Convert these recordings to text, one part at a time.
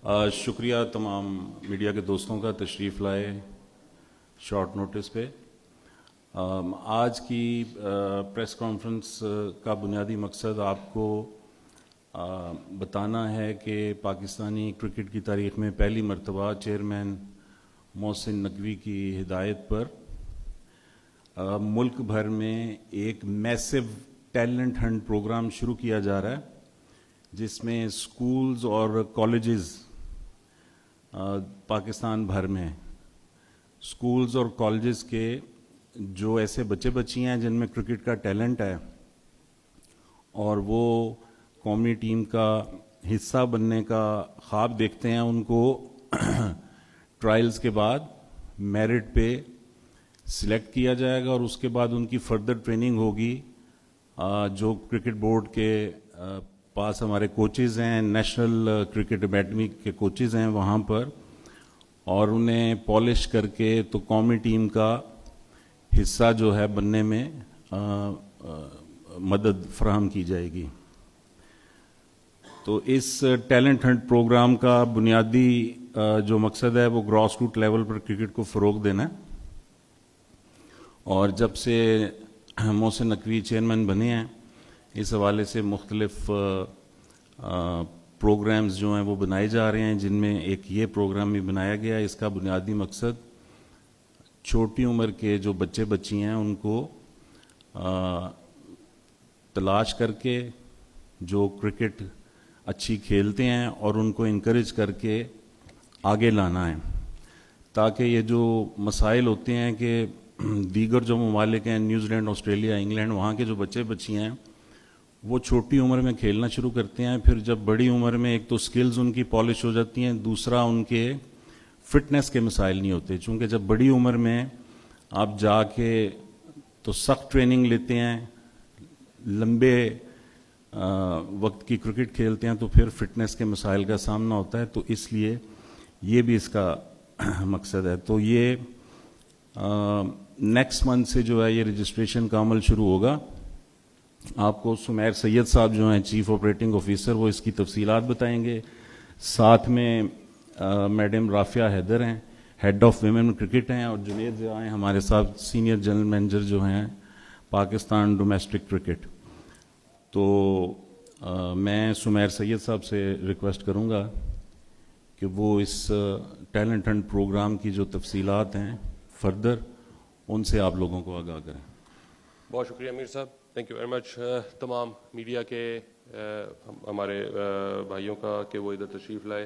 شکریہ تمام میڈیا کے دوستوں کا تشریف لائے شارٹ نوٹس پہ. آج کی پریس کانفرنس کا بنیادی مقصد آپ کو بتانا ہے کہ پاکستانی کرکٹ کی تاریخ میں پہلی مرتبہ چیئرمین محسن نقوی کی ہدایت پر ملک بھر میں ایک میسو ٹیلنٹ ہنٹ پروگرام شروع کیا جا رہا ہے، جس میں اسکولز اور کالجز پاکستان بھر میں اسکولز اور کالجز کے جو ایسے بچے بچیاں ہیں جن میں کرکٹ کا ٹیلنٹ ہے اور وہ قومی ٹیم کا حصہ بننے کا خواب دیکھتے ہیں، ان کو ٹرائلز کے بعد میرٹ پہ سلیکٹ کیا جائے گا اور اس کے بعد ان کی فردر ٹریننگ ہوگی. جو کرکٹ بورڈ کے پاس ہمارے کوچز ہیں، نیشنل کرکٹ اکیڈمی کے کوچز ہیں وہاں پر، اور انہیں پالش کر کے تو قومی ٹیم کا حصہ جو ہے بننے میں مدد فراہم کی جائے گی. تو اس ٹیلنٹ ہنٹ پروگرام کا بنیادی جو مقصد ہے وہ گراس روٹ لیول پر کرکٹ کو فروغ دینا ہے. اور جب سے محسن نقوی چیئرمین بنے ہیں اس حوالے سے مختلف پروگرامز جو ہیں وہ بنائے جا رہے ہیں، جن میں ایک یہ پروگرام بھی بنایا گیا ہے. اس کا بنیادی مقصد چھوٹی عمر کے جو بچے بچی ہیں ان کو تلاش کر کے جو کرکٹ اچھی کھیلتے ہیں اور ان کو انکریج کر کے آگے لانا ہے، تاکہ یہ جو مسائل ہوتے ہیں کہ دیگر جو ممالک ہیں، نیوزی لینڈ، آسٹریلیا، انگلینڈ، وہاں کے جو بچے بچی ہیں وہ چھوٹی عمر میں کھیلنا شروع کرتے ہیں، پھر جب بڑی عمر میں ایک تو سکلز ان کی پالش ہو جاتی ہیں، دوسرا ان کے فٹنس کے مسائل نہیں ہوتے. چونکہ جب بڑی عمر میں آپ جا کے تو سخت ٹریننگ لیتے ہیں، لمبے وقت کی کرکٹ کھیلتے ہیں، تو پھر فٹنس کے مسائل کا سامنا ہوتا ہے. تو اس لیے یہ بھی اس کا مقصد ہے. تو یہ نیکسٹ منتھ سے جو ہے یہ رجسٹریشن کا عمل شروع ہوگا. آپ کو سمیر سید صاحب جو ہیں چیف آپریٹنگ آفیسر، وہ اس کی تفصیلات بتائیں گے. ساتھ میں میڈم رافعہ حیدر ہیں، ہیڈ آف ویمن کرکٹ ہیں، اور جنید ضیاء ہیں ہمارے ساتھ سینئر جنرل مینیجر جو ہیں پاکستان ڈومیسٹک کرکٹ. تو میں سمیر سید صاحب سے ریکویسٹ کروں گا کہ وہ اس ٹیلنٹ ہنٹ پروگرام کی جو تفصیلات ہیں فردر ان سے آپ لوگوں کو آگاہ کریں. بہت شکریہ امیر صاحب، تھینک یو ویری مچ. تمام میڈیا کے ہمارے بھائیوں کا کہ وہ ادھر تشریف لائے.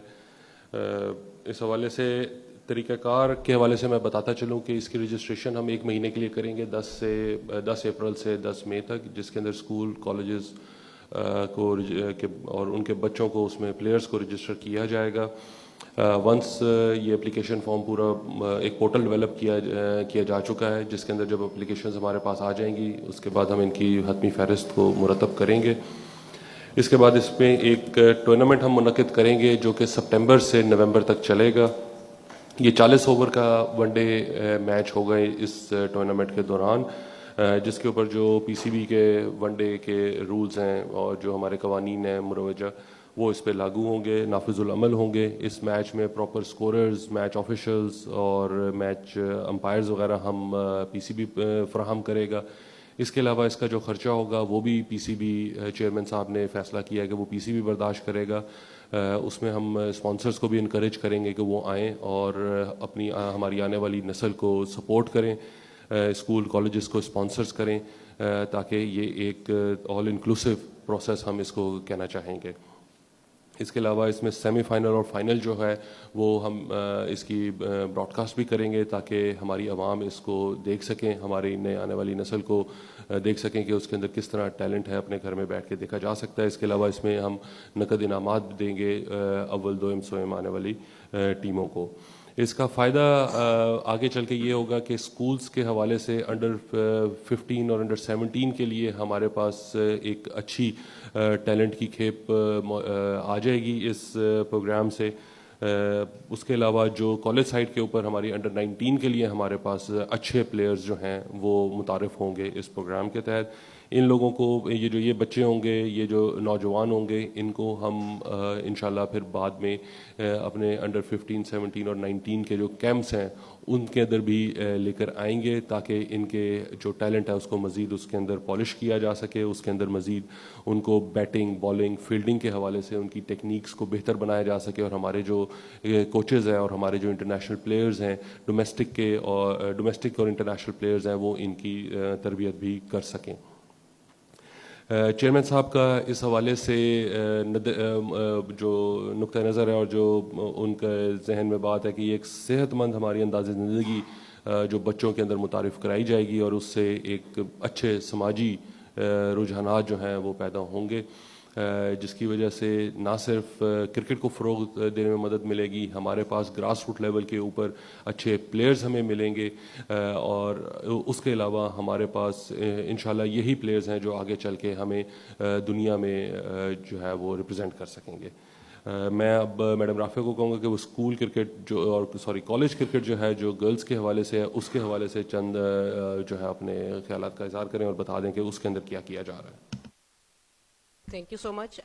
اس حوالے سے طریقہ کار کے حوالے سے میں بتاتا چلوں کہ اس کی رجسٹریشن ہم 1 مہینے کے لیے کریں گے، 10 اپریل سے 10 مئی تک، جس کے اندر اسکول کالجز کو اور ان کے بچوں کو، اس میں پلیئرز کو رجسٹر کیا جائے گا. ونس یہ اپلیکیشن فارم پورا ایک پورٹل ڈیولپ کیا جا چکا ہے، جس کے اندر جب اپلیکیشنز ہمارے پاس آ جائیں گی اس کے بعد ہم ان کی حتمی فہرست کو مرتب کریں گے. اس کے بعد اس میں ایک ٹورنامنٹ ہم منعقد کریں گے جو کہ سپٹمبر سے نومبر تک چلے گا. یہ 40 اوور کا ون ڈے میچ ہوگا اس ٹورنامنٹ کے دوران، جس کے اوپر جو پی سی بی کے ون ڈے کے رولز ہیں اور جو ہمارے قوانین ہیں مروجہ، وہ اس پہ لاگو ہوں گے، نافذ العمل ہوں گے. اس میچ میں پراپر سکوررز، میچ آفیشلز اور میچ امپائرز وغیرہ ہم پی سی بی فراہم کرے گا. اس کے علاوہ اس کا جو خرچہ ہوگا وہ بھی پی سی بی چیئرمین صاحب نے فیصلہ کیا ہے کہ وہ پی سی بی برداشت کرے گا. اس میں ہم اسپانسرز کو بھی انکریج کریں گے کہ وہ آئیں اور اپنی ہماری آنے والی نسل کو سپورٹ کریں، اسکول کالجز کو اسپانسرز کریں، تاکہ یہ ایک آل انکلوسیو پروسیس ہم اس کو کہنا چاہیں گے. اس کے علاوہ اس میں سیمی فائنل اور فائنل جو ہے وہ ہم اس کی براڈ کاسٹ بھی کریں گے تاکہ ہماری عوام اس کو دیکھ سکیں، ہماری نئے آنے والی نسل کو دیکھ سکیں کہ اس کے اندر کس طرح ٹیلنٹ ہے، اپنے گھر میں بیٹھ کے دیکھا جا سکتا ہے. اس کے علاوہ اس میں ہم نقد انعامات بھی دیں گے اول دوئم سوئم آنے والی ٹیموں کو. اس کا فائدہ آگے چل کے یہ ہوگا کہ اسکولز کے حوالے سے انڈر 15 اور انڈر 17 کے لیے ہمارے پاس ایک اچھی ٹیلنٹ کی کھیپ آ جائے گی اس پروگرام سے. اس کے علاوہ جو کالج سائڈ کے اوپر ہماری انڈر 19 کے لیے ہمارے پاس اچھے پلیئرز جو ہیں وہ متعارف ہوں گے اس پروگرام کے تحت. ان لوگوں کو یہ بچے ہوں گے, یہ جو نوجوان ہوں گے, ان کو ہم انشاءاللہ پھر بعد میں اپنے انڈر 15, 17 اور 19 کے جو کیمپس ہیں ان کے اندر بھی لے کر آئیں گے, تاکہ ان کے جو ٹیلنٹ ہے اس کو مزید اس کے اندر پالش کیا جا سکے, اس کے اندر مزید ان کو بیٹنگ, بالنگ, فیلڈنگ کے حوالے سے ان کی ٹیکنیکس کو بہتر بنایا جا سکے, اور ہمارے جو کوچز ہیں اور ہمارے جو انٹرنیشنل پلیئرز ہیں, ڈومیسٹک اور انٹرنیشنل پلیئرز ہیں, وہ ان کی تربیت بھی کر سکیں. چیئرمین صاحب کا اس حوالے سے جو نقطہ نظر ہے اور جو ان کے ذہن میں بات ہے کہ یہ ایک صحت مند ہماری انداز زندگی جو بچوں کے اندر متعارف کرائی جائے گی, اور اس سے ایک اچھے سماجی رجحانات جو ہیں وہ پیدا ہوں گے, جس کی وجہ سے نہ صرف کرکٹ کو فروغ دینے میں مدد ملے گی, ہمارے پاس گراس روٹ لیول کے اوپر اچھے پلیئرز ہمیں ملیں گے, اور اس کے علاوہ ہمارے پاس انشاءاللہ یہی پلیئرز ہیں جو آگے چل کے ہمیں دنیا میں جو ہے وہ ریپرزینٹ کر سکیں گے. میں اب میڈم رافعہ کو کہوں گا کہ وہ اسکول کرکٹ کالج کرکٹ جو ہے جو گرلز کے حوالے سے ہے, اس کے حوالے سے چند جو ہے اپنے خیالات کا اظہار کریں اور بتا دیں کہ اس کے اندر کیا کیا جا رہا ہے. تھینک یو سو مچ.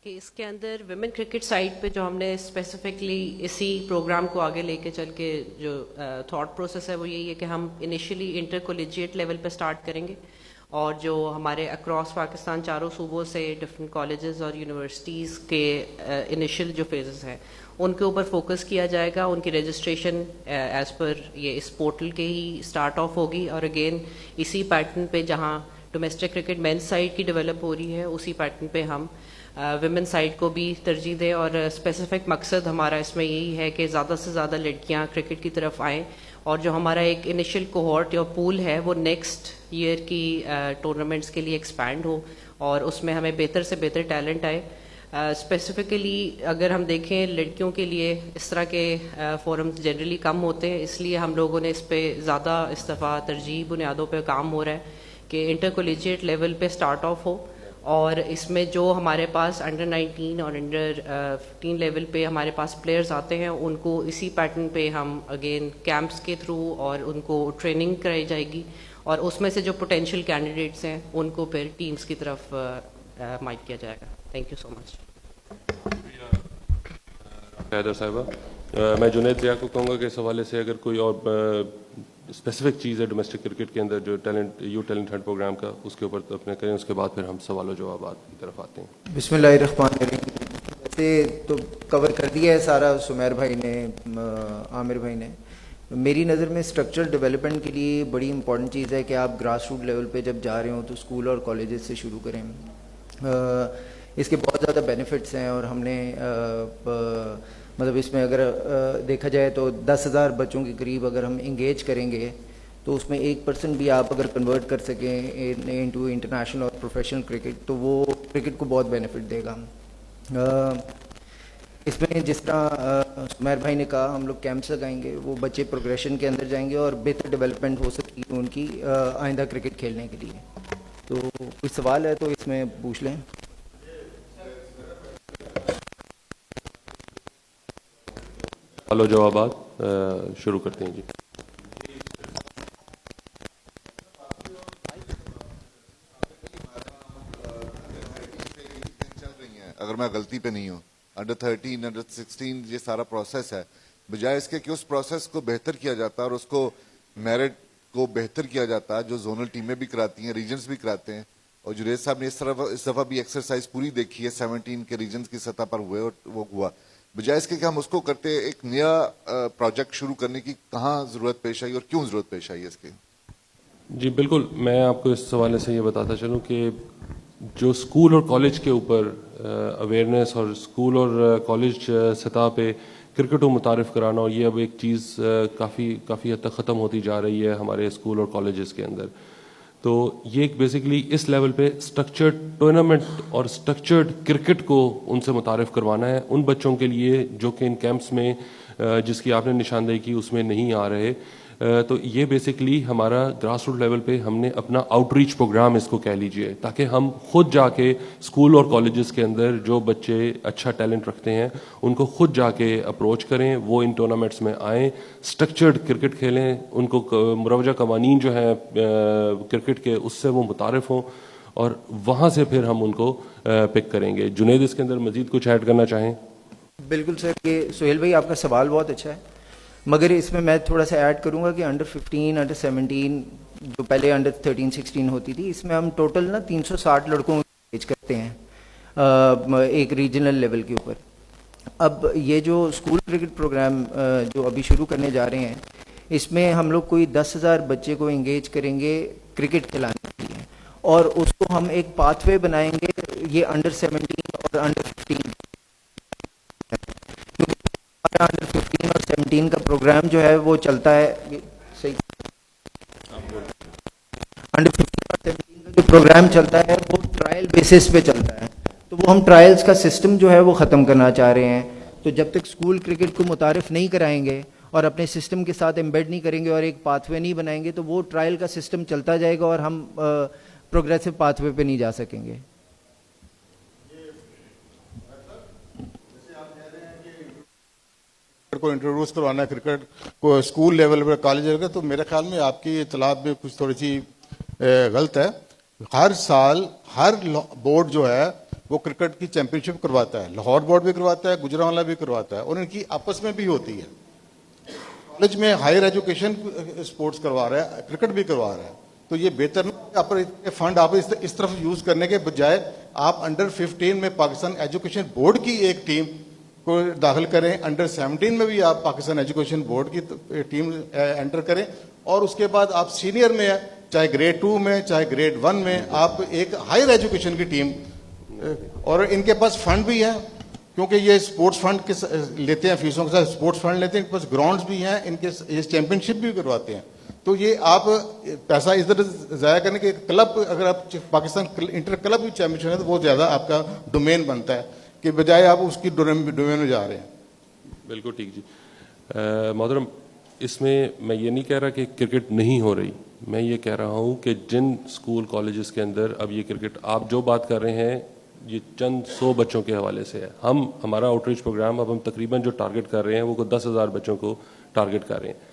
کہ اس کے اندر ویمن کرکٹ سائٹ پہ جو ہم نے اسپیسیفکلی اسی پروگرام کو آگے لے کے چل کے جو تھاٹ پروسیس ہے وہ یہی ہے کہ ہم انیشلی انٹر کولیجیٹ لیول پہ سٹارٹ کریں گے, اور جو ہمارے اکراس پاکستان چاروں صوبوں سے ڈفرینٹ کالجز اور یونیورسٹیز کے انیشل جو فیزز ہیں ان کے اوپر فوکس کیا جائے گا. ان کی رجسٹریشن ایز پر یہ اس پورٹل کے ہی اسٹارٹ آف ہوگی, اور اگین اسی پیٹرن پہ جہاں ڈومیسٹک کرکٹ مینس سائڈ کی ڈیولپ ہو رہی ہے اسی پیٹرن پہ ہم ویمن سائڈ کو بھی ترجیح دیں. اور اسپیسیفک مقصد ہمارا اس میں یہی ہے کہ زیادہ سے زیادہ لڑکیاں کرکٹ کی طرف آئیں, اور جو ہمارا ایک انیشل کوہورٹ یا پول ہے وہ نیکسٹ ایئر کی ٹورنامنٹس کے لیے ایکسپینڈ ہو, اور اس میں ہمیں بہتر سے بہتر ٹیلنٹ آئے. اسپیسیفکلی اگر ہم دیکھیں لڑکیوں کے لیے اس طرح کے فورمز جنرلی کم ہوتے ہیں, اس لیے ہم لوگوں نے اس پہ زیادہ اس دفعہ ترجیح بنیادوں پہ کام ہو رہا ہے کہ انٹر کولیجیٹ لیول پہ سٹارٹ آف ہو, اور اس میں جو ہمارے پاس انڈر 19 اور انڈر 15 لیول پہ ہمارے پاس پلیئرز آتے ہیں ان کو اسی پیٹرن پہ ہم اگین کیمپس کے تھرو اور ان کو ٹریننگ کرائی جائے گی, اور اس میں سے جو پوٹینشیل کینڈیڈیٹس ہیں ان کو پھر ٹیمز کی طرف مائٹ کیا جائے گا. تھینک یو سو مچ. حیدر صاحبہ, میں جنید ضیاء کو کہوں گا کہ اس حوالے سے اگر کوئی اور اسپیسیفک چیز ہے ڈومیسٹک کرکٹ کے اندر جو ٹیلنٹ ہنٹ پروگرام کا, اس کے اوپر تو اپنے کریں, اس کے بعد پھر ہم سوال و جوابات کی طرف آتے ہیں. بسم اللہ الرحمن الرحیم. ویسے تو کور کر دیا ہے سارا سمیر بھائی نے, عامر بھائی نے. میری نظر میں اسٹرکچرل ڈیولپمنٹ کے لیے بڑی امپورٹنٹ چیز ہے کہ آپ گراس روٹ لیول پہ جب جا رہے ہوں تو اسکول اور کالجز سے شروع کریں. اس کے بہت زیادہ بینیفٹس ہیں, اور ہم نے مطلب اس میں اگر دیکھا جائے تو 10,000 بچوں کے قریب اگر ہم انگیج کریں گے تو اس میں 1% بھی آپ اگر کنورٹ کر سکیں انٹو انٹرنیشنل اور پروفیشنل کرکٹ تو وہ کرکٹ کو بہت بینیفٹ دے گا. اس میں جس طرح سمیر بھائی نے کہا ہم لوگ کیمپس لگائیں گے, وہ بچے پروگریشن کے اندر جائیں گے اور بہتر ڈیولپمنٹ ہو سکتی ہے ان کی آئندہ کرکٹ کھیلنے کے لیے. تو کوئی سوال ہے تو اس میں پوچھ لیں. سوال و جوابات شروع کرتے ہیں جی. اگر میں غلطی پہ نہیں ہوں, انڈر 13 انڈر 16 یہ سارا پروسیس ہے, بجائے اس کے کہ اس پروسیس کو بہتر کیا جاتا اور اس کو میرٹ کو بہتر کیا جاتا, جو زونل ٹیمیں بھی کراتی ہیں, ریجنز بھی کراتے ہیں, اور جنید صاحب نے اس دفعہ بھی ایکسرسائز پوری دیکھی ہے 17 کے ریجنز کی سطح پر ہوئے, اور وہ ہوا. بجائے اس کے کہ ہم اس کو کرتے ایک نیا پروجیکٹ شروع کرنے کی کہاں ضرورت پیش آئی اور کیوں ضرورت پیش آئی اس کی؟ جی بالکل, میں آپ کو اس حوالے سے یہ بتاتا چلوں کہ جو اسکول اور کالج کے اوپر اویئرنیس اور اسکول اور کالج سطح پہ کرکٹ کو متعارف کرانا, اور یہ اب ایک چیز کافی حد تک ختم ہوتی جا رہی ہے ہمارے اسکول اور کالجز کے اندر. تو یہ ایک بیسکلی اس لیول پہ اسٹرکچرڈ ٹورنامنٹ اور اسٹرکچرڈ کرکٹ کو ان سے متعارف کروانا ہے ان بچوں کے لیے جو کہ ان کیمپس میں جس کی آپ نے نشاندہی کی اس میں نہیں آ رہے. تو یہ بیسکلی ہمارا گراس روٹ لیول پہ ہم نے اپنا آؤٹ ریچ پروگرام اس کو کہہ لیجئے, تاکہ ہم خود جا کے اسکول اور کالجز کے اندر جو بچے اچھا ٹیلنٹ رکھتے ہیں ان کو خود جا کے اپروچ کریں, وہ ان ٹورنامنٹس میں آئیں, اسٹرکچرڈ کرکٹ کھیلیں, ان کو مروجہ قوانین جو ہیں کرکٹ کے اس سے وہ متعارف ہوں, اور وہاں سے پھر ہم ان کو پک کریں گے. جنید اس کے اندر مزید کچھ ایڈ کرنا چاہیں؟ بالکل سر, کہ سہیل بھائی آپ کا سوال بہت اچھا ہے, مگر اس میں تھوڑا سا ایڈ کروں گا کہ انڈر 15 انڈر 17 جو پہلے انڈر 13 16 ہوتی تھی, اس میں ہم ٹوٹل نا 360 لڑکوں کو انگیج کرتے ہیں ایک ریجنل لیول کے اوپر. اب یہ جو اسکول کرکٹ پروگرام جو ابھی شروع کرنے جا رہے ہیں, اس میں ہم لوگ کوئی 10,000 بچے کو انگیج کریں گے کرکٹ کھلانے کے لیے, اور اس کو ہم ایک پاتھ وے بنائیں گے یہ انڈر 17 اور انڈر 15. انڈر 15 اور 17 کا پروگرام جو ہے وہ چلتا ہے, صحیح, انڈر 15 اور 17 کا جو پروگرام چلتا ہے وہ ٹرائل بیسس پہ چلتا ہے. تو وہ ہم ٹرائلز کا سسٹم جو ہے وہ ختم کرنا چاہ رہے ہیں. تو جب تک اسکول کرکٹ کو متعارف نہیں کرائیں گے اور اپنے سسٹم کے ساتھ ایمبیڈ نہیں کریں گے اور ایک پاتھ وے نہیں بنائیں گے, تو وہ ٹرائل کا سسٹم چلتا جائے گا اور ہم پروگریسو پاتھ وے پہ نہیں جا سکیں گے. کو انٹروڈیوس کروانا ہے کرکٹ کو اسکول لیول پر, کالج لیول پر, تو میرے خیال میں آپ کی اطلاعات میں کچھ تھوڑی سی غلط ہے. ہر سال ہر بورڈ جو ہے وہ کرکٹ کی چیمپئن شپ کرواتا ہے, لاہور بورڈ بھی کرواتا ہے, گجرانوالہ بھی کرواتا ہے, اور ان کی آپس میں بھی ہوتی ہے. کالج میں ہائر ایجوکیشن اسپورٹس کروا رہا ہے, کرکٹ بھی کروا رہا ہے. تو یہ بہتر نہیں فنڈ آپ اس طرف یوز کرنے کے بجائے آپ انڈر 15 میں پاکستان ایجوکیشن بورڈ کی ایک ٹیم کو داخل کریں, انڈر 17 میں بھی آپ پاکستان ایجوکیشن بورڈ کی ٹیم انٹر کریں, اور اس کے بعد آپ سینئر میں چاہے گریڈ 2 میں چاہے گریڈ 1 میں آپ ایک ہائر ایجوکیشن کی ٹیم, اور ان کے پاس فنڈ بھی ہے کیونکہ یہ اسپورٹس فنڈ لیتے ہیں, فیسوں کے ساتھ اسپورٹس فنڈ لیتے ہیں, ان کے پاس گراؤنڈز بھی ہیں, ان کے یہ چیمپئن شپ بھی کرواتے ہیں. تو یہ آپ پیسہ اس طرح ضائع کرنے کے کلب, اگر آپ پاکستان انٹر کلب بھی چیمپئن شپ ہے تو وہ زیادہ آپ کا ڈومین بنتا ہے کہ بجائے آپ اس کی ڈومین میں جا رہے ہیں. بالکل ٹھیک جی. محترم, اس میں یہ نہیں کہہ رہا کہ کرکٹ نہیں ہو رہی, میں یہ کہہ رہا ہوں کہ جن اسکول کالجز کے اندر اب یہ کرکٹ آپ جو بات کر رہے ہیں یہ چند 100 بچوں کے حوالے سے ہے. ہمارا آؤٹ ریچ پروگرام اب ہم تقریباً جو ٹارگٹ کر رہے ہیں وہ 10,000 بچوں کو ٹارگٹ کر رہے ہیں.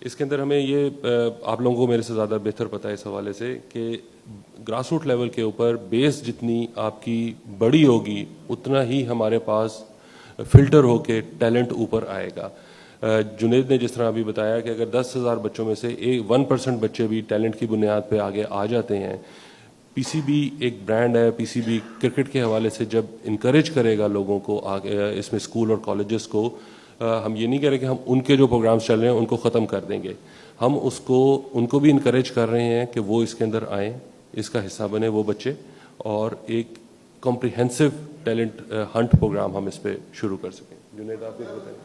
اس کے اندر ہمیں یہ آپ لوگوں کو میرے سے زیادہ بہتر پتہ ہے اس حوالے سے کہ گراس روٹ لیول کے اوپر بیس جتنی آپ کی بڑی ہوگی اتنا ہی ہمارے پاس فلٹر ہو کے ٹیلنٹ اوپر آئے گا. جنید نے جس طرح ابھی بتایا کہ اگر 10,000 بچوں میں سے 1% بچے بھی ٹیلنٹ کی بنیاد پہ آگے آ جاتے ہیں, پی سی بی ایک برانڈ ہے, پی سی بی کرکٹ کے حوالے سے جب انکریج کرے گا لوگوں کو آگے اس میں اسکول اور کالجز کو, ہم یہ نہیں کہہ رہے کہ ہم ان کے جو پروگرامز چل رہے ہیں ان کو ختم کر دیں گے, ہم ان کو بھی انکریج کر رہے ہیں کہ وہ اس کے اندر آئیں, اس کا حصہ بنے وہ بچے, اور ایک کمپریہنسو ٹیلنٹ ہنٹ پروگرام ہم اس پہ شروع کر سکیں. جنید آپ کو بتائیں.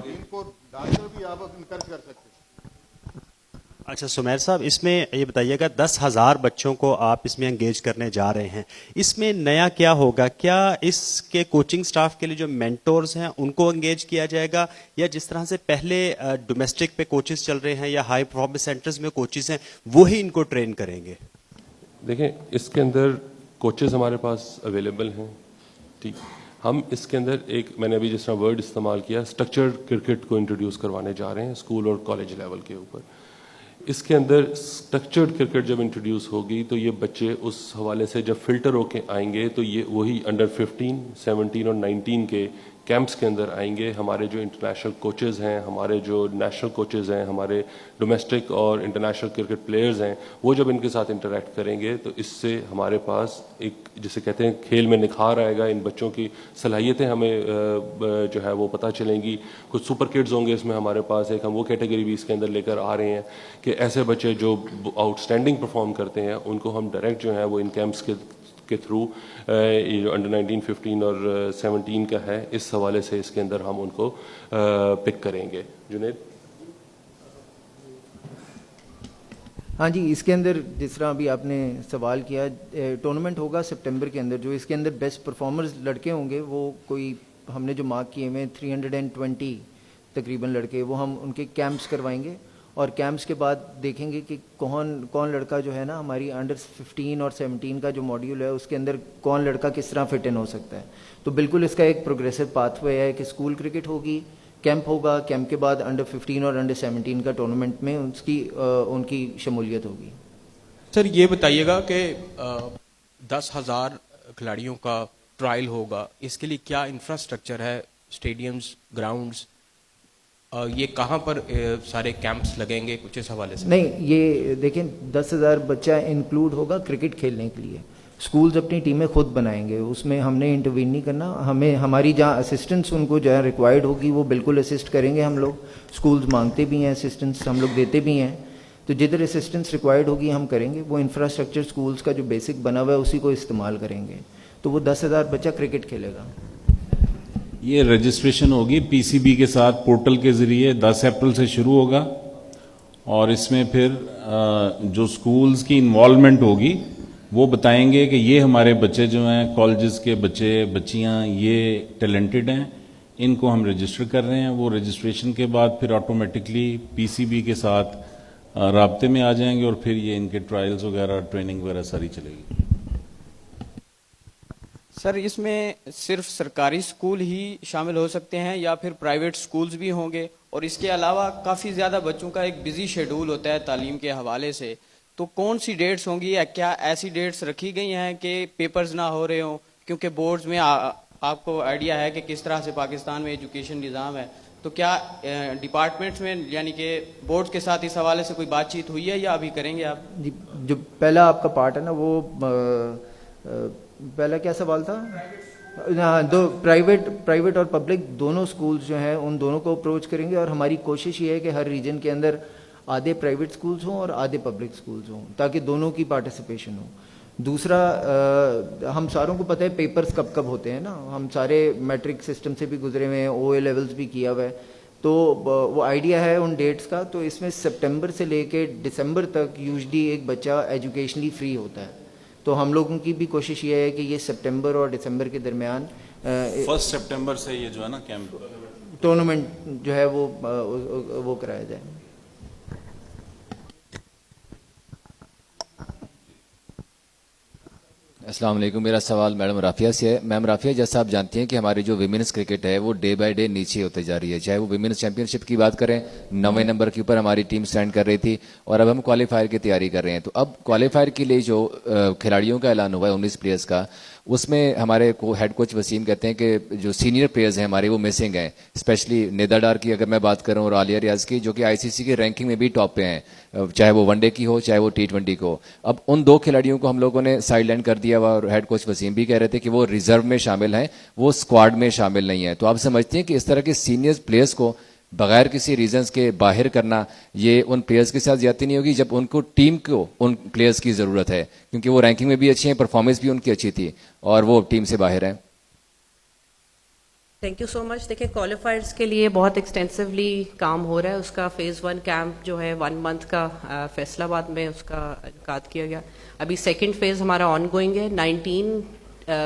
ان کو ڈال کر بھی آپ انکریج کر سکتے ہیں. اچھا سمیر صاحب, اس میں یہ بتائیے گا 10,000 بچوں کو آپ اس میں انگیج کرنے جا رہے ہیں, اس میں نیا کیا ہوگا؟ کیا اس کے کوچنگ سٹاف کے لیے جو مینٹورز ہیں ان کو انگیج کیا جائے گا, یا جس طرح سے پہلے ڈومیسٹک پہ کوچز چل رہے ہیں یا ہائی پرفارمنس سینٹرز میں کوچز ہیں وہی ان کو ٹرین کریں گے؟ دیکھیں, اس کے اندر کوچز ہمارے پاس اویلیبل ہیں, ٹھیک. ہم اس کے اندر میں نے ابھی جس طرح ورڈ استعمال کیا, اسٹرکچرڈ کرکٹ کو انٹروڈیوس کروانے جا رہے ہیں اسکول اور کالج لیول کے اوپر. اس کے اندر اسٹرکچرڈ کرکٹ جب انٹروڈیوس ہوگی تو یہ بچے اس حوالے سے جب فلٹر ہو کے آئیں گے تو یہ وہی انڈر 15, 17 اور 19 کے کیمپس کے اندر آئیں گے. ہمارے جو انٹرنیشنل کوچز ہیں, ہمارے جو نیشنل کوچز ہیں, ہمارے ڈومیسٹک اور انٹرنیشنل کرکٹ پلیئرز ہیں, وہ جب ان کے ساتھ انٹریکٹ کریں گے تو اس سے ہمارے پاس ایک جسے کہتے ہیں کھیل میں نکھار آئے گا. ان بچوں کی صلاحیتیں ہمیں جو ہے وہ پتہ چلیں گی. کچھ سپر کڈز ہوں گے اس میں ہمارے پاس, ایک ہم وہ کیٹیگری بھی اس کے اندر لے کر آ رہے ہیں کہ ایسے بچے جو آؤٹ اسٹینڈنگ پرفارم کرتے ہیں ان کو ہم ڈائریکٹ جو ہے وہ ان کیمپس کے تھرو یہ جو انڈر 19, 15 اور 17 کا ہے اس حوالے سے اس کے اندر ہم ان کو پک کریں گے. جنید. ہاں جی, اس کے اندر جس طرح ابھی آپ نے سوال کیا, ٹورنامنٹ ہوگا سپٹمبر کے اندر, جو اس کے اندر بیسٹ پرفارمرز لڑکے ہوں گے وہ کوئی ہم نے جو مارک کیے ہوئے 320 تقریباً لڑکے, وہ ہم ان کے کیمپس کروائیں گے, اور کیمپس کے بعد دیکھیں گے کہ کون لڑکا جو ہے نا ہماری انڈر 15 اور 17 کا جو ماڈیول ہے اس کے اندر کون لڑکا کس طرح فٹ ان ہو سکتا ہے. تو بالکل اس کا ایک پروگریسو پاتھ وے ہے کہ اسکول کرکٹ ہوگی, کیمپ ہوگا, کیمپ کے بعد انڈر 15 اور انڈر 17 کا ٹورنامنٹ میں ان کی شمولیت ہوگی. سر یہ بتائیے گا کہ 10,000 کھلاڑیوں کا ٹرائل ہوگا, اس کے لیے کیا انفراسٹرکچر ہے, اسٹیڈیمز, گراؤنڈز, یہ کہاں پر سارے کیمپس لگیں گے, کچھ اس حوالے سے؟ نہیں, یہ دیکھیں 10,000 بچہ انکلوڈ ہوگا کرکٹ کھیلنے کے لیے. اسکولز اپنی ٹیمیں خود بنائیں گے, اس میں ہم نے انٹروین نہیں کرنا. ہماری جہاں اسسٹنس ان کو جہاں ریکوائرڈ ہوگی وہ بالکل اسسٹ کریں گے. ہم لوگ اسکولز مانگتے بھی ہیں اسسٹنس, ہم لوگ دیتے بھی ہیں, تو جدھر اسسٹنس ریکوائرڈ ہوگی ہم کریں گے. وہ انفراسٹرکچر اسکولز کا جو بیسک بنا ہوا ہے اسی کو استعمال کریں گے, تو وہ 10,000 بچہ کرکٹ کھیلے گا. یہ رجسٹریشن ہوگی پی سی بی کے ساتھ پورٹل کے ذریعے 10 اپریل سے شروع ہوگا, اور اس میں پھر جو سکولز کی انوالومنٹ ہوگی وہ بتائیں گے کہ یہ ہمارے بچے جو ہیں, کالجز کے بچے بچیاں یہ ٹیلنٹڈ ہیں, ان کو ہم رجسٹر کر رہے ہیں. وہ رجسٹریشن کے بعد پھر آٹومیٹکلی پی سی بی کے ساتھ رابطے میں آ جائیں گے, اور پھر یہ ان کے ٹرائلز وغیرہ ٹریننگ وغیرہ ساری چلے گی. سر اس میں صرف سرکاری سکول ہی شامل ہو سکتے ہیں یا پھر پرائیویٹ سکولز بھی ہوں گے؟ اور اس کے علاوہ کافی زیادہ بچوں کا ایک بزی شیڈول ہوتا ہے تعلیم کے حوالے سے, تو کون سی ڈیٹس ہوں گی, یا کیا ایسی ڈیٹس رکھی گئی ہیں کہ پیپرز نہ ہو رہے ہوں؟ کیونکہ بورڈز میں آپ کو آئیڈیا ہے کہ کس طرح سے پاکستان میں ایجوکیشن نظام ہے, تو کیا ڈپارٹمنٹس میں یعنی کہ بورڈز کے ساتھ اس حوالے سے کوئی بات چیت ہوئی ہے یا ابھی کریں گے آپ؟ جی, جو پہلا آپ کا پارٹ ہے نا وہ پہلا کیا سوال تھا؟ ہاں, دو پرائیویٹ اور پبلک دونوں سکولز جو ہیں ان دونوں کو اپروچ کریں گے, اور ہماری کوشش یہ ہے کہ ہر ریجن کے اندر آدھے پرائیویٹ سکولز ہوں اور آدھے پبلک سکولز ہوں, تاکہ دونوں کی پارٹیسپیشن ہو. دوسرا, ہم ساروں کو پتہ ہے پیپرز کب کب ہوتے ہیں نا, ہم سارے میٹرک سسٹم سے بھی گزرے ہوئے ہیں, او اے لیولز بھی کیا ہوا ہے, تو وہ آئیڈیا ہے ان ڈیٹس کا. تو اس میں سپٹمبر سے لے کے دسمبر تک یوزلی ایک بچہ ایجوکیشنلی فری ہوتا ہے, تو ہم لوگوں کی بھی کوشش یہ ہے کہ یہ سپٹمبر اور دسمبر کے درمیان 1 سپٹمبر سے یہ جو ہے نا کیمپ ٹورنامنٹ جو ہے وہ کرایا جائے. السلام علیکم. میرا سوال میڈم رافیہ سے ہے. میم رافیہ, جیسا آپ جانتی ہیں کہ ہماری جو ویمنس کرکٹ ہے وہ ڈے بائی ڈے نیچے ہوتے جا رہی ہے, چاہے وہ ویمنس چیمپئن شپ کی بات کریں, 9ویں نمبر کے اوپر ہماری ٹیم سٹینڈ کر رہی تھی, اور اب ہم کوالیفائر کی تیاری کر رہے ہیں. تو اب کوالیفائر کے لیے جو کھلاڑیوں کا اعلان ہوا ہے 19 پلیئرز کا, اس میں ہمارے ہیڈ کوچ وسیم کہتے ہیں کہ جو سینئر پلیئرز ہیں ہمارے وہ مسنگ ہیں, اسپیشلی نیدا ڈار کی اگر میں بات کروں اور عالیہ ریاض کی, جو کہ آئی سی سی کی رینکنگ میں بھی ٹاپ پہ ہیں, چاہے وہ ون ڈے کی ہو چاہے وہ T20 کو. اب ان 2 کھلاڑیوں کو ہم لوگوں نے سائڈ لائن کر دیا ہوا, اور ہیڈ کوچ وسیم بھی کہہ رہے تھے کہ وہ ریزرو میں شامل ہیں, وہ اسکواڈ میں شامل نہیں ہیں. تو آپ سمجھتے ہیں کہ اس طرح کے سینئر پلیئرز کو بغیر کسی ریزنز کے باہر کرنا یہ ان پلیئرز کے ساتھ زیادتی نہیں ہوگی, جب ان کو ٹیم کو ان پلیئرز کی ضرورت ہے, کیونکہ وہ رینکنگ میں بھی اچھے ہیں, پرفارمنس بھی ان کی اچھی تھی, اور وہ ٹیم سے باہر ہیں؟ تھینک یو سو مچ. دیکھیں کوالیفائرز کے لیے بہت ایکسٹینسولی کام ہو رہا ہے. اس کا فیز 1 کیمپ جو ہے 1 منتھ کا فیصل آباد میں اس کا انعقاد کیا گیا. ابھی سیکنڈ فیز ہمارا آن گوئنگ ہے. 19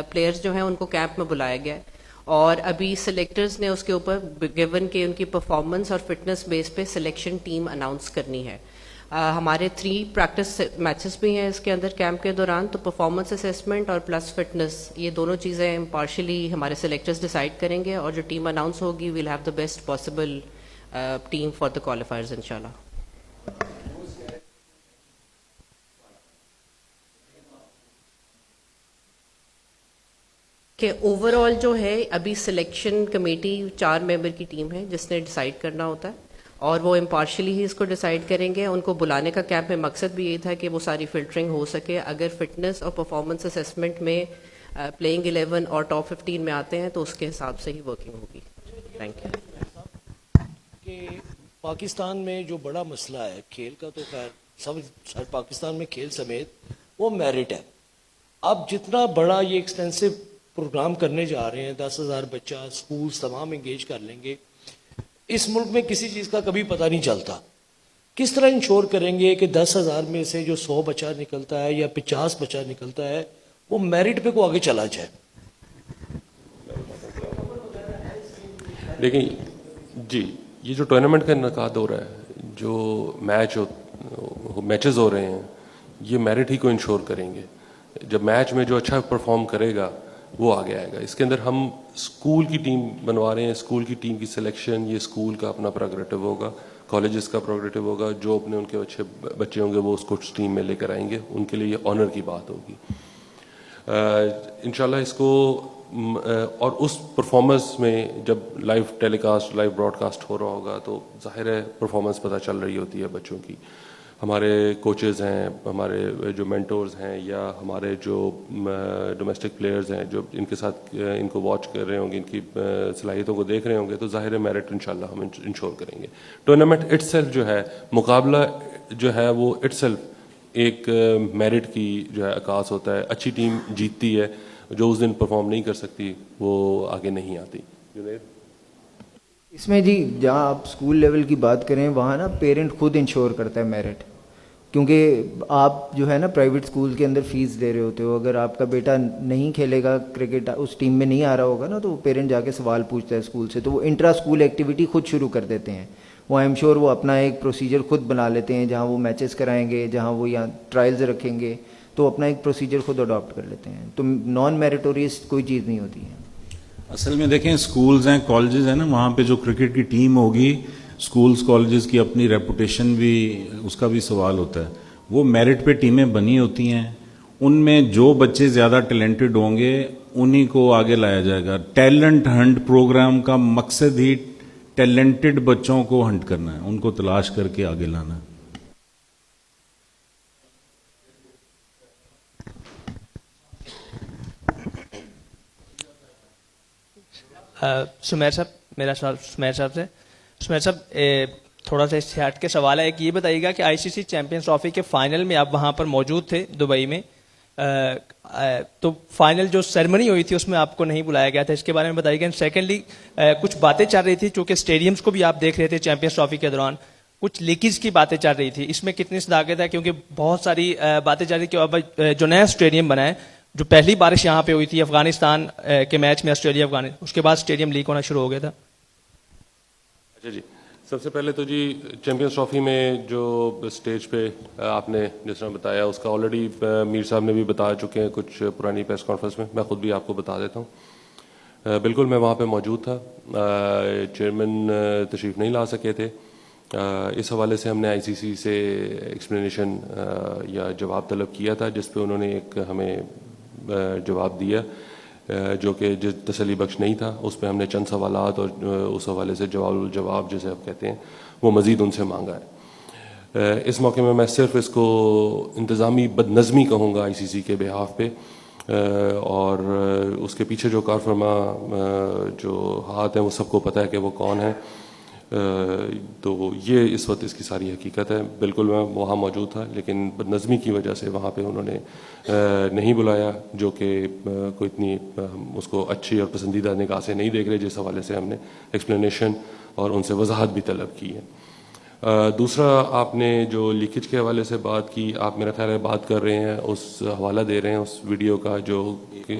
پلیئرز جو ہیں ان کو کیمپ میں بلایا گیا ہے, اور ابھی سلیکٹرز نے اس کے اوپر گیون کہ ان کی پرفارمنس اور فٹنس بیس پہ سلیکشن ٹیم اناؤنس کرنی ہے. ہمارے 3 پریکٹس میچز بھی ہیں اس کے اندر کیمپ کے دوران, تو پرفارمنس اسیسمنٹ اور پلس فٹنس یہ دونوں چیزیں امپارشلی ہمارے سلیکٹرز ڈیسائیڈ کریں گے, اور جو ٹیم اناؤنس ہوگی we'll have the best possible team for the qualifiers انشاءاللہ. کہ اوور آل جو ہے ابھی سلیکشن کمیٹی 4 ممبر کی ٹیم ہے جس نے ڈیسائیڈ کرنا ہوتا ہے, اور وہ امپارشلی ہی اس کو ڈیسائیڈ کریں گے. ان کو بلانے کا کیمپ میں مقصد بھی یہی تھا کہ وہ ساری فلٹرنگ ہو سکے. اگر فٹنس اور پرفارمنس اسیسمنٹ میں پلینگ 11 اور ٹاپ 15 میں آتے ہیں تو اس کے حساب سے ہی ورکنگ ہوگی. Thank you. کہ پاکستان میں جو بڑا مسئلہ ہے کھیل کا, تو خیر سب پاکستان میں کھیل سمیت وہ میرٹ ہے. اب جتنا بڑا یہ ایکسٹینسو پروگرام کرنے جا رہے ہیں, 10,000 بچہ سکولز تمام انگیج کر لیں گے, اس ملک میں کسی چیز کا کبھی پتہ نہیں چلتا. کس طرح انشور کریں گے کہ 10,000 میں سے جو 100 بچہ نکلتا ہے یا 50 بچہ نکلتا ہے وہ میرٹ پہ کو آگے چلا جائے؟ دیکھیں جی, یہ جو ٹورنامنٹ کا انعقاد ہو رہا ہے, جو میچز ہو رہے ہیں, یہ میرٹ ہی کو انشور کریں گے. جب میچ میں جو اچھا پرفارم کرے گا وہ آگے آئے گا. اس کے اندر ہم اسکول کی ٹیم بنوا رہے ہیں, اسکول کی ٹیم کی سلیکشن یہ اسکول کا اپنا پروگریٹو ہوگا, کالجز کا پروگریٹو ہوگا. جو اپنے ان کے اچھے بچے ہوں گے وہ اس کو ٹیم میں لے کر آئیں گے, ان کے لیے یہ آنر کی بات ہوگی انشاءاللہ. اس کو اور اس پرفارمنس میں جب لائیو ٹیلی کاسٹ, لائیو براڈ کاسٹ ہو رہا ہوگا تو ظاہر ہے پرفارمنس پتہ چل رہی ہوتی ہے بچوں کی. ہمارے کوچز ہیں, ہمارے جو مینٹورز ہیں, یا ہمارے جو ڈومیسٹک پلیئرز ہیں جو ان کے ساتھ ان کو واچ کر رہے ہوں گے, ان کی صلاحیتوں کو دیکھ رہے ہوں گے, تو ظاہر ہے میرٹ انشاءاللہ ہم انشور کریں گے. ٹورنامنٹ اٹ سیلف جو ہے, مقابلہ جو ہے وہ اٹ سیلف ایک میرٹ کی جو ہے عکاس ہوتا ہے. اچھی ٹیم جیتتی ہے, جو اس دن پرفارم نہیں کر سکتی وہ آگے نہیں آتی. اس میں جی جہاں آپ اسکول لیول کی بات کریں وہاں نا پیرنٹ خود انشور کرتا ہے میرٹ, کیونکہ آپ جو ہے نا پرائیویٹ اسکول کے اندر فیس دے رہے ہوتے ہو, اگر آپ کا بیٹا نہیں کھیلے گا کرکٹ, اس ٹیم میں نہیں آ رہا ہوگا نا, تو پیرنٹ جا کے سوال پوچھتا ہے اسکول سے, تو وہ انٹرا اسکول ایکٹیویٹی خود شروع کر دیتے ہیں. وہ آئی ایم شیور وہ اپنا ایک پروسیجر خود بنا لیتے ہیں, جہاں وہ میچز کرائیں گے, جہاں وہ یہاں ٹرائلز رکھیں گے, تو اپنا ایک پروسیجر خود اڈاپٹ کر لیتے ہیں. تو نان میریٹوریس کوئی چیز نہیں ہوتی ہے. اصل میں دیکھیں اسکولز ہیں, کالجز ہیں نا, وہاں پہ جو کرکٹ کی ٹیم ہوگی, اسکولز کالجز کی اپنی ریپوٹیشن بھی, اس کا بھی سوال ہوتا ہے. وہ میرٹ پہ ٹیمیں بنی ہوتی ہیں, ان میں جو بچے زیادہ ٹیلنٹڈ ہوں گے انہی کو آگے لایا جائے گا. ٹیلنٹ ہنٹ پروگرام کا مقصد ہی ٹیلنٹڈ بچوں کو ہنٹ کرنا ہے, ان کو تلاش کر کے آگے لانا ہے. سمیر صاحب, میرا سوال سمیر صاحب سے. سمیر صاحب تھوڑا سا اس سے ہٹ کے سوال ہے, ایک یہ بتائیے گا کہ آئی سی سی چیمپئنز ٹرافی کے فائنل میں آپ وہاں پر موجود تھے دبئی میں, تو فائنل جو سیرمنی ہوئی تھی اس میں آپ کو نہیں بلایا گیا تھا, اس کے بارے میں بتائیے گا. سیکنڈلی کچھ باتیں چل رہی تھی چونکہ اسٹیڈیمس کو بھی آپ دیکھ رہے تھے چیمپئنز ٹرافی کے دوران, کچھ لیکیج کی باتیں چل رہی تھی, اس میں کتنی صداقت ہے؟ کیونکہ بہت ساری باتیں چل رہی کہ اب جو نیا اسٹیڈیم بنا ہے, جو پہلی بارش یہاں پہ ہوئی تھی افغانستان کے میچ میں آسٹریلیا افغانستان, اس کے بعد اسٹیڈیم لیک ہونا شروع ہو گیا تھا. اچھا جی, سب سے پہلے تو جی چیمپئنز ٹرافی میں جو اسٹیج پہ آپ نے جس طرح بتایا اس کا آلریڈی میر صاحب نے بھی بتا چکے ہیں کچھ پرانی پریس کانفرنس میں, میں خود بھی آپ کو بتا دیتا ہوں. بالکل میں وہاں پہ موجود تھا, چیئرمین تشریف نہیں لا سکے تھے. اس حوالے سے ہم نے آئی سی سی سے ایکسپلینیشن یا جواب طلب کیا تھا, جس پہ انہوں نے ایک ہمیں جواب دیا جو کہ تسلی بخش نہیں تھا. اس پہ ہم نے چند سوالات اور اس حوالے سے جواب جسے آپ کہتے ہیں وہ مزید ان سے مانگا ہے. اس موقع میں صرف اس کو انتظامی بدنظمی کہوں گا آئی سی سی کے بہاف پہ, اور اس کے پیچھے جو کار فرما جو ہاتھ ہیں وہ سب کو پتہ ہے کہ وہ کون ہے. تو یہ اس وقت اس کی ساری حقیقت ہے. بالکل میں وہاں موجود تھا, لیکن بدنظمی کی وجہ سے وہاں پہ انہوں نے نہیں بلایا, جو کہ کوئی اتنی اس کو اچھی اور پسندیدہ نگاہ سے نہیں دیکھ رہے, جس حوالے سے ہم نے ایکسپلینیشن اور ان سے وضاحت بھی طلب کی ہے. دوسرا آپ نے جو لیکیج کے حوالے سے بات کی, آپ میرا خیال ہے بات کر رہے ہیں, اس حوالہ دے رہے ہیں اس ویڈیو کا جو کہ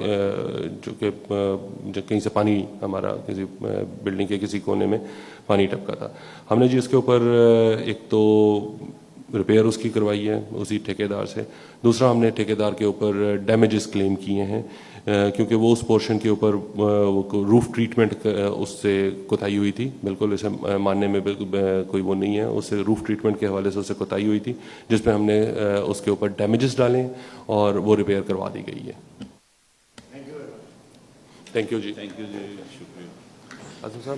کہیں سے پانی ہمارا کسی بلڈنگ کے کسی کونے میں پانی ٹپکا تھا. ہم نے جی اس کے اوپر ایک تو ریپیئر اس کی کروائی ہے اسی ٹھیکیدار سے, دوسرا ہم نے ٹھیکیدار کے اوپر ڈیمیجز کلیم کیے ہیں کیونکہ وہ اس پورشن کے اوپر روف ٹریٹمنٹ اس سے کوتاہی ہوئی تھی. بالکل اسے ماننے میں بالکل کوئی وہ نہیں ہے, اس سے روف ٹریٹمنٹ کے حوالے سے اسے کوتاہی ہوئی تھی, جس پہ ہم نے اس کے اوپر ڈیمیجز ڈالے اور وہ ریپیئر کروا دی گئی ہے. تھینک یو جی. تھینک یو جی, شکریہ. اعظم صاحب.